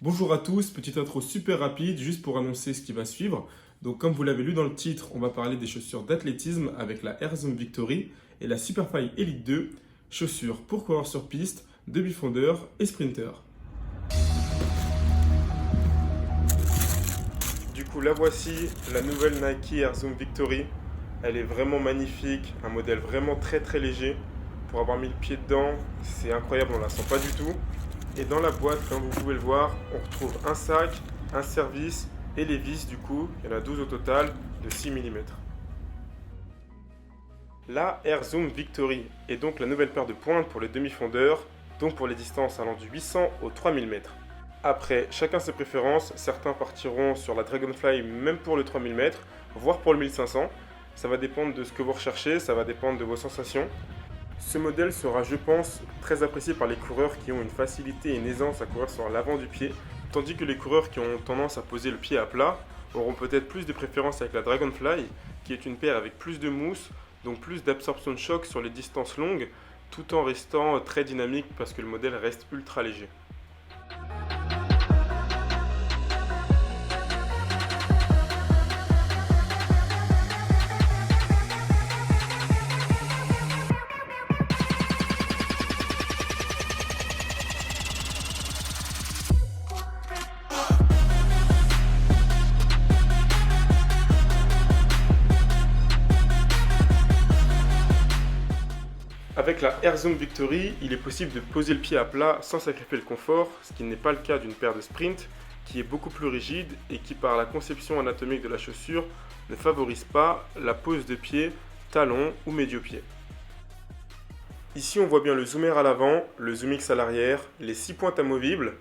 Bonjour à tous, petite intro super rapide juste pour annoncer ce qui va suivre. Donc comme vous l'avez lu dans le titre, on va parler des chaussures d'athlétisme avec la Air Zoom Victory et la Superfly Elite 2, chaussures pour coureurs sur piste, demi-fondeurs et sprinteurs. Du coup la voici, la nouvelle Nike Air Zoom Victory. Elle est vraiment magnifique, un modèle vraiment très léger. Pour avoir mis le pied dedans, c'est incroyable, on la sent pas du tout. Et dans la boîte, comme vous pouvez le voir, on retrouve un sac, un service et les vis du coup, il y en a 12 au total, de 6 mm. La Air Zoom Victory est donc la nouvelle paire de pointes pour les demi-fondeurs, donc pour les distances allant du 800 au 3000 mètres. Après, chacun ses préférences, certains partiront sur la Dragonfly même pour le 3000 mètres, voire pour le 1500. Ça va dépendre de ce que vous recherchez, ça va dépendre de vos sensations. Ce modèle sera, je pense, très apprécié par les coureurs qui ont une facilité et une aisance à courir sur l'avant du pied, tandis que les coureurs qui ont tendance à poser le pied à plat auront peut-être plus de préférence avec la Dragonfly, qui est une paire avec plus de mousse, donc plus d'absorption de choc sur les distances longues, tout en restant très dynamique parce que le modèle reste ultra léger. Avec la Air Zoom Victory, il est possible de poser le pied à plat sans sacrifier le confort, ce qui n'est pas le cas d'une paire de sprint qui est beaucoup plus rigide et qui par la conception anatomique de la chaussure ne favorise pas la pose de pied, talon ou médio-pied. Ici on voit bien le zoomer à l'avant, le zoom X à l'arrière, les 6 pointes amovibles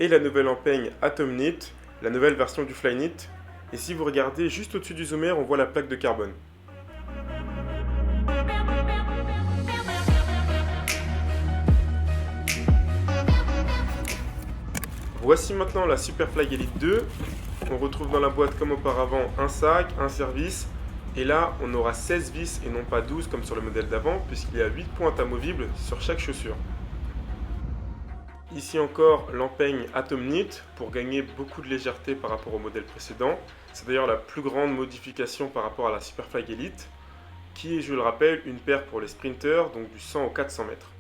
et la nouvelle empeigne Atom Knit, la nouvelle version du Flyknit. Et si vous regardez juste au-dessus du zoomer, on voit la plaque de carbone. Voici maintenant la Superfly Elite 2. On retrouve dans la boîte comme auparavant un sac, un service. Et là, on aura 16 vis et non pas 12 comme sur le modèle d'avant, puisqu'il y a 8 pointes amovibles sur chaque chaussure. Ici encore l'empeigne Atom Knit pour gagner beaucoup de légèreté par rapport au modèle précédent. C'est d'ailleurs la plus grande modification par rapport à la Superfly Elite, qui est, je le rappelle, une paire pour les sprinters, donc du 100 au 400 mètres.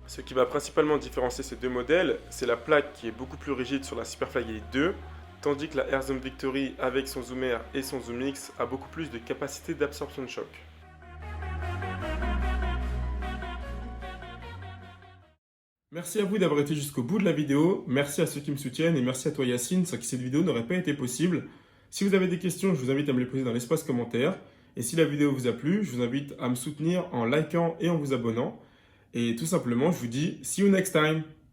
Ce qui va principalement différencier ces deux modèles, c'est la plaque qui est beaucoup plus rigide sur la Superfly Elite 2, tandis que la Air Zoom Victory avec son zoomer et son zoom X a beaucoup plus de capacité d'absorption de choc. Merci à vous d'avoir été jusqu'au bout de la vidéo, merci à ceux qui me soutiennent et merci à toi Yacine, sans qui cette vidéo n'aurait pas été possible. Si vous avez des questions, je vous invite à me les poser dans l'espace commentaire. Et si la vidéo vous a plu, je vous invite à me soutenir en likant et en vous abonnant. Et tout simplement, je vous dis see you next time.